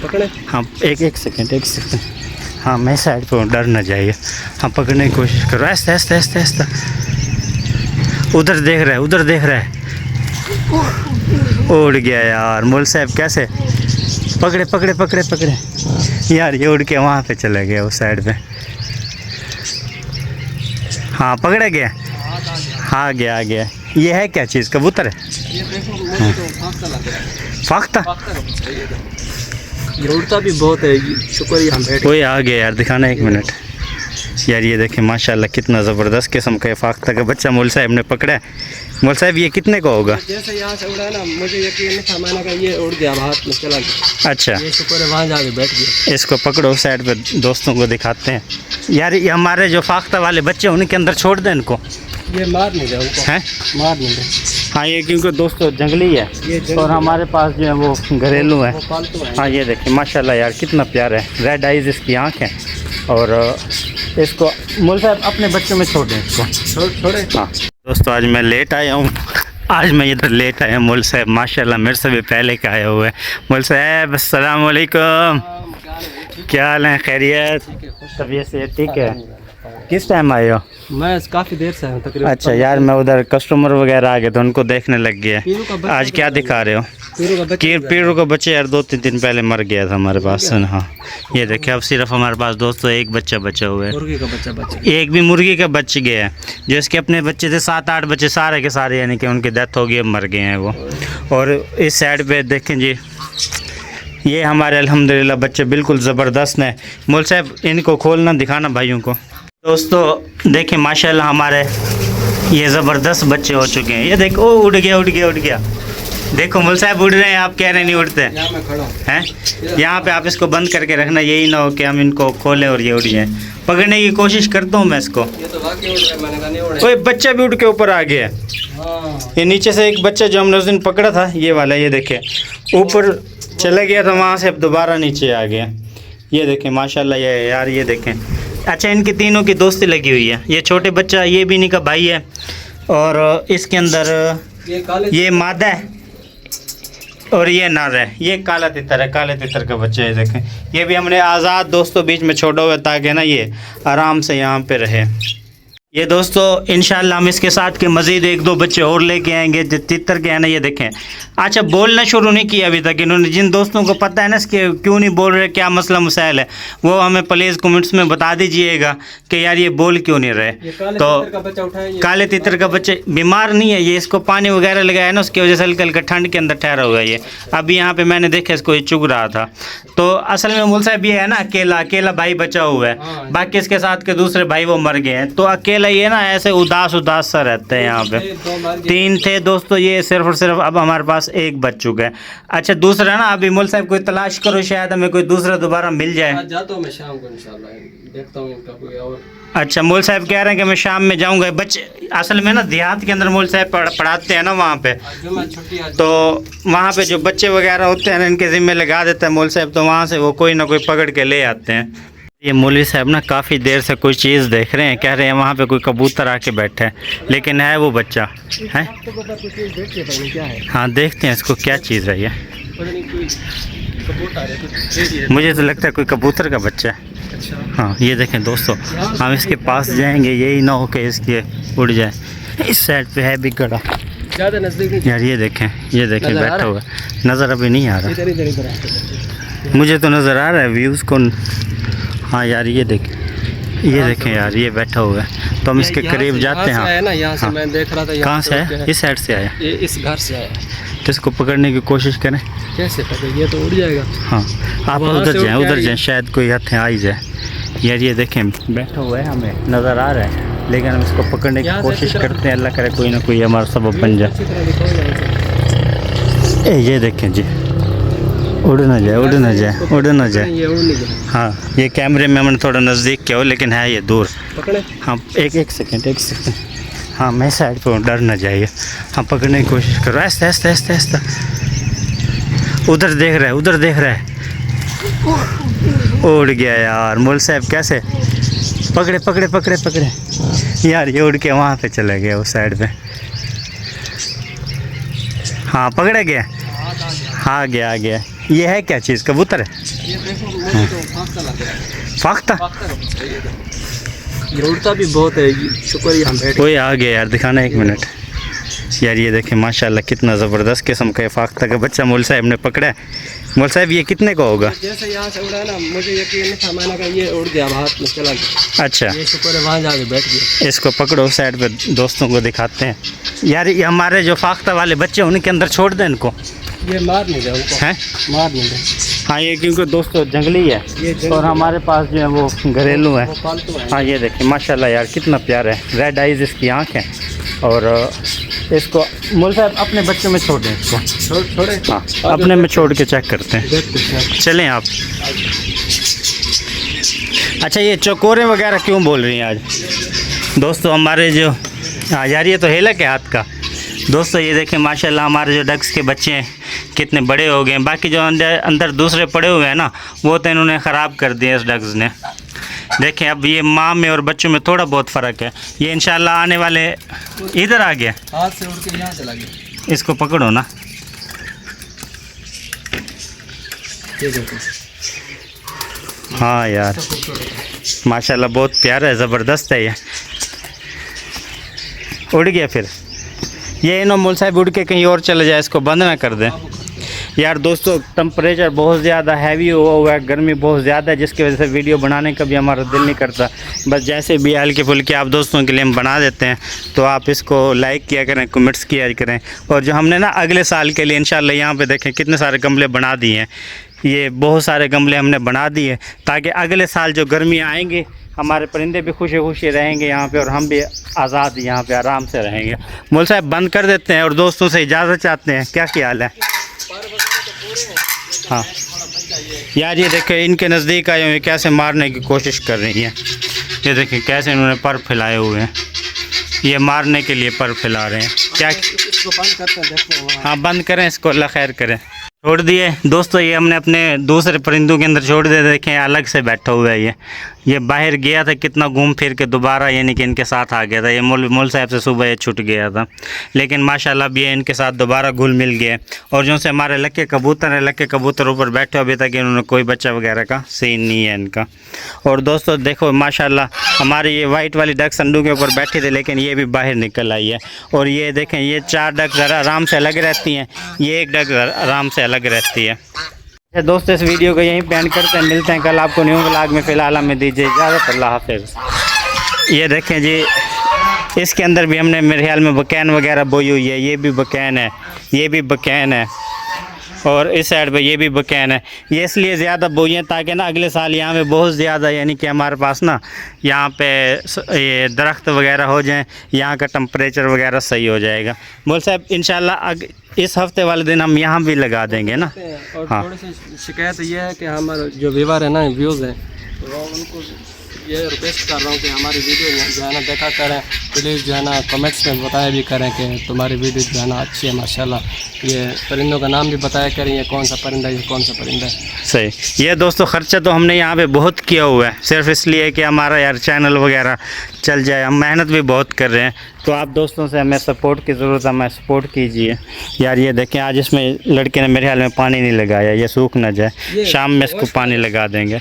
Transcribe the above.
पकड़े। हाँ एक सेकंड। हाँ मैं साइड पे हूँ, डर ना जाइए। हाँ पकड़ने की कोशिश करो, ऐसे ऐसे ऐसे ऐसे। उधर देख रहा है। उड़ गया यार। मोल साहब कैसे पकड़े यार, ये उड़ के वहाँ पे चला गया उस साइड पे। हाँ पकड़ा गया। हाँ गया। ये है क्या चीज़? कबूतर है? ये देखो मुझे तो फाख्ता लग रहा है। फाख्ता? ये उड़ता भी बहुत है। शुक्रिया हम बैठे। कोई आ गया यार, दिखाना 1 मिनट। यार ये देखें माशाल्लाह कितना ज़बरदस्त किस्म का फाख्ता का बच्चा मोल साहब ने पकड़ा है। मोल साहब ये कितने का होगा? जैसे यहाँ से उड़ा ना, मुझे यकीन नहीं था। मैंने कहा ये उड़ गया, हाथ में चला गया। अच्छा, ये शुक्र है वहाँ जाके बैठ गया। इसको पकड़ो साइड पे, दोस्तों को दिखाते हैं। यार ये हमारे जो फाख्ता वाले बच्चे उनके अंदर छोड़ दें इनको। ये मार नहीं दे उनको। हैं? मार नहीं दे। हाँ ये क्योंकि दोस्तों जंगली है और हमारे पास जो है वो घरेलू है। वो पालतू है। हाँ ये देखिए माशाल्लाह यार कितना प्यारा है। रेड आइज इसकी आँख है। और इसको मोल साहब अपने बच्चों में छोड़ दें इसको। छोड़े। हाँ दोस्तों आज मैं लेट आया हूँ। मोल साहब माशाल्लाह मेरे से भी पहले का आया हुआ है। मोल साहब अस्सलाम वालेकुम, क्या हाल है? खैरियत? तबीयत से ठीक है? किस टाइम आए हो? मैं काफ़ी देर से हूँ तकरीबन। अच्छा यार मैं उधर कस्टमर वगैरह आ गए तो उनको देखने लग गया। आज क्या दिखा रहे हो? पीरू का बच्चा यार 2-3 दिन पहले मर गया था हमारे पास। हाँ ये देखिए अब सिर्फ हमारे पास दोस्तों एक बच्चा बचा हुआ है। मुर्गी का बच्चा एक भी मुर्गी का बच गया है। जो इसके अपने बच्चे थे 7-8 बच्चे सारे के सारे यानी कि उनकी डेथ हो गई, अब मर गए हैं वो। और इस साइड पे देखें जी, ये हमारे अल्हम्दुलिल्लाह बच्चे बिल्कुल ज़बरदस्त हैं। मोल साहब इनको खोलना दिखाना भाइयों को। दोस्तों देखें माशाल्लाह हमारे ये ज़बरदस्त बच्चे हो चुके हैं। ये देखो उड़ गया। देखो मोल साहब उड़ रहे हैं, आप कह रहे नहीं उड़ते हैं। यहाँ पे आप इसको बंद करके रखना, यही ना हो कि हम इनको खोलें और ये उड़ जाए। पकड़ने की कोशिश करता हूँ मैं इसको। कोई बच्चा भी उड़ के ऊपर आ गया है। ये नीचे से एक बच्चा जो हमने उस दिन पकड़ा था ये वाला, ये देखे ऊपर चला गया था, वहाँ से अब दोबारा नीचे आ गया। ये देखें माशाल्लाह ये यार, ये देखें। अच्छा इनकी तीनों की दोस्ती लगी हुई है। ये छोटे बच्चा ये भी इन्हीं का भाई है और इसके अंदर ये मादा है और ये नर है। ये काला तितर है, काले तितर का बच्चा है। देखें ये भी हमने आज़ाद दोस्तों बीच में छोड़ा हुआ ताकि ना ये आराम से यहाँ पे रहे। ये दोस्तों इंशाल्लाह हम इसके साथ के मज़ीद 1-2 बच्चे और लेके आएंगे जो तितर के हैं ना। ये देखें अच्छा बोलना शुरू नहीं किया अभी तक इन्होंने। जिन दोस्तों को पता है ना इसके क्यों नहीं बोल रहे, क्या मसला मसाइल है, वो हमें प्लीज़ कमेंट्स में बता दीजिएगा कि यार ये बोल क्यों नहीं रहे। तो काले तितर का बच्चा बीमार नहीं है, ये इसको पानी वगैरह लगाया ना उसकी वजह से हल्का हल्का ठंड के अंदर ठहरा हुआ है ये। अभी यहाँ पर मैंने देखा इसको ये चुग रहा था। तो असल में मोल साहब ये है ना अकेला भाई बचा हुआ है, बाकी इसके साथ के दूसरे भाई वो मर गए हैं। तो अकेला ये ना ऐसे उदास सा रहते हैं। यहाँ पे 3 थे दोस्तों, ये सिर्फ और सिर्फ अब हमारे पास एक बच चुका है। अच्छा दूसरा ना अभी मोल साहब कोई तलाश करो, शायद हमें कोई दूसरा दोबारा मिल जाए। जाता हूँ मैं शाम को इंशाल्लाह, देखता हूँ इनका कोई और। अच्छा मोल साहब कह रहे हैं कि मैं शाम में जाऊँगा। बच्चे असल में ना देहात के अंदर मोल साहब पढ़ाते हैं ना वहाँ पे, तो वहाँ पे जो बच्चे वगैरह होते हैं ना इनके ज़िम्मे लगा देते हैं मोल साहब, तो वहाँ से वो कोई ना कोई पकड़ के ले आते हैं। ये मौलवी साहब ना काफ़ी देर से कोई चीज़ देख रहे हैं, कह रहे हैं वहाँ पे कोई कबूतर आके बैठे हैं, लेकिन है वो बच्चा है। हाँ देखते हैं इसको क्या चीज़ है ये। मुझे तो लगता है कोई कबूतर का बच्चा है। हाँ ये देखें दोस्तों, हम इसके पास जाएंगे, यही ना हो कि इसके उड़ जाए। इस साइड पे है भी गड़ा ज़्यादा नज़दीक यार। ये देखें बैठा हुआ, नज़र अभी नहीं आ रहा। मुझे तो नज़र आ रहा है व्यूज़ को। हाँ यार ये देखें यार ये बैठा हुआ है। तो हम इसके करीब जाते हैं ना। यहाँ से मैं देख रहा था। कहाँ से है? इस साइड से आया, इस घर से आया। तो इसको पकड़ने की कोशिश करें। कैसे पकड़, ये तो उड़ जाएगा। हाँ आप उधर जाएं शायद कोई हाथ आ ही जाए। यार ये देखें बैठा हुआ है, हमें नज़र आ रहा है, लेकिन हम इसको पकड़ने की कोशिश करते हैं। अल्लाह करे कोई ना कोई हमारा सबब बन जाए। ये देखें जी, उड़ ना जाए। हाँ ये कैमरे में हमने थोड़ा नज़दीक किया हो, लेकिन है ये दूर। पकड़े। हाँ एक सेकंड। हाँ मैं साइड पे हूँ, डर ना जाइए। हाँ पकड़ने की कोशिश करो, ऐसे ऐसे। उधर देख रहा है। उड़ गया यार। मोल साहब कैसे पकड़े यार, ये उड़ के वहाँ पे चला गया उस साइड पे। हाँ पकड़ा गया। हाँ गया। ये है क्या चीज़, कबूतर है? ये देखो मुझे तो फाख्ता लग रहा है। फाख्ता? फाख्ता का बच्चा ये देखो। ये उड़ता भी बहुत है, शुक्र है हम बैठ कोई आ गया यार, दिखाना 1 मिनट। यार ये देखें माशाल्लाह कितना ज़बरदस्त किस्म का फाख्ता का बच्चा मौल साहब ने पकड़ा है। मौल साहब ये कितने का होगा? जैसे यहाँ से उड़ा ना, मुझे यकीन नहीं था, मैंने कहा ये उड़ गया, हाथ में चला गया। अच्छा, ये शुक्र है वहाँ जाके बैठ गया। इसको पकड़ो, साइड पे दोस्तों को दिखाते हैं। यार ये हमारे जो फाख्ता वाले बच्चे उनके अंदर छोड़ दें इनको। ये मार नहीं रहा उनको, हैं? मार नहीं रहा। हाँ ये क्योंकि दोस्तों जंगली है ये जंगली और हमारे पास जो है वो घरेलू है। वो पालतू है। हाँ ये देखिए माशाल्लाह यार कितना प्यारा है, रेड आइज इसकी आँख है। और इसको मौल साहब अपने बच्चों में छोड़ दें इसको। छोड़े हाँ अपने में छोड़ के चेक करते हैं। देखते हैं। चलें आप। अच्छा ये चकोरे वगैरह क्यों बोल रही हैं आज दोस्तों हमारे जो? हाँ यार ये तो हेलक है हाथ का। दोस्तों ये देखें माशाल्लाह हमारे जो डक्स के बच्चे हैं कितने बड़े हो गए हैं। बाकी जो अंदर दूसरे पड़े हुए हैं ना, वो तो इन्होंने ख़राब कर दिए इस डक्स ने। देखें अब ये माँ में और बच्चों में थोड़ा बहुत फ़र्क है। ये इंशाल्लाह आने वाले इधर आ गया, हाथ से उड़ के यहाँ चला गया। इसको पकड़ो ना। ये देखो हाँ यार माशाल्लाह बहुत प्यारा है, ज़बरदस्त है ये। उड़ गया फिर ये इन्हों मौल साहब उड़ के कहीं और चले जाए, इसको बंद ना कर दें। यार दोस्तों टेम्परेचर बहुत ज़्यादा हैवी हुआ है, गर्मी बहुत ज़्यादा है, जिसकी वजह से वीडियो बनाने का भी हमारा दिल नहीं करता। बस जैसे भी हल्के फुल्के आप दोस्तों के लिए हम बना देते हैं, तो आप इसको लाइक किया करें, कमेंट्स किया करें। और जो हमने ना अगले साल के लिए इंशाल्लाह यहाँ पे देखें कितने सारे गमले बना दिए हैं। ये बहुत सारे गमले हमने बना दिए ताकि अगले साल जो गर्मियाँ आएंगी हमारे परिंदे भी खुशी खुशी रहेंगे यहाँ पे और हम भी आज़ाद यहाँ पे आराम से रहेंगे। मौल साहब बंद कर देते हैं और दोस्तों से इजाज़त चाहते हैं, क्या ख्याल है? हाँ यार ये देखें इनके नज़दीक आए हुए कैसे मारने की कोशिश कर रही हैं। ये देखें कैसे इन्होंने पर फैलाए हुए हैं, ये मारने के लिए पर फैला रहे हैं। क्या इसको बंद करते हैं, देखते हैं। हाँ बंद करें इसको, अल्लाह खैर करें। छोड़ दिए दोस्तों, ये हमने अपने दूसरे परिंदों के अंदर छोड़ दिए। देखें अलग से बैठा हुआ है ये बाहर गया था, कितना घूम फिर के दोबारा यानी कि इनके साथ आ गया था। ये मौल साहब से सुबह ये छूट गया था, लेकिन माशाल्लाह अब ये इनके साथ दोबारा घुल मिल गया। और जो से हमारे लक्के कबूतर हैं, लक्के कबूतर ऊपर बैठे, अभी तक इन्होंने कोई बच्चा वगैरह का सीन नहीं है इनका। और दोस्तों देखो माशाल्लाह हमारी ये वाइट वाली डक संडू के ऊपर बैठी थी, लेकिन ये भी बाहर निकल आई है। और ये देखें ये 4 डक ज़रा आराम से अलग रहती हैं, ये 1 डक आराम से अलग रहती है। दोस्तों इस वीडियो को यहीं पे एंड करते हैं, मिलते हैं कल आपको न्यू व्लॉग में। फ़िलहाल हमें दीजिए इजाज़त, अल्लाह हाफ़िज़। ये देखें जी इसके अंदर भी हमने मेरे ख्याल में बकैन वगैरह बोई हुई है। ये भी बकैन है, ये भी बकैन है और इस साइड पे ये भी बकैन है। ये इसलिए ज़्यादा बोई हैं ताकि ना अगले साल यहाँ पे बहुत ज़्यादा यानी कि हमारे पास ना यहाँ पे ये दरख्त वगैरह हो जाएं, यहाँ का टेम्परेचर वगैरह सही हो जाएगा। मौल साहब इंशाल्लाह इस हफ्ते वाले दिन हम यहाँ भी लगा देंगे ना। और हाँ। थोड़ी सी शिकायत ये है कि हमारे जो व्यूअर है ना, व्यूज़ हैं, तो उनको ये रिक्वेस्ट कर रहा हूँ कि हमारी वीडियो जो है ना देखा करें, प्लीज़ जो है ना कमेंट्स में बताया भी करें कि तुम्हारी वीडियो जो है ना अच्छी है माशाल्लाह। ये परिंदों का नाम भी बताया करें, ये कौन सा परिंदा है, ये कौन सा परिंदा है। सही। ये दोस्तों ख़र्चा तो हमने यहाँ पे बहुत किया हुआ है, सिर्फ इसलिए कि हमारा यार चैनल वगैरह चल जाए। हम मेहनत भी बहुत कर रहे हैं, तो आप दोस्तों से हमें सपोर्ट की ज़रूरत है, हमें सपोर्ट कीजिए। यार ये देखें आज इसमें लड़के ने मेरे ख्याल में पानी नहीं लगाया, ये सूख ना जाए, शाम में इसको पानी लगा देंगे।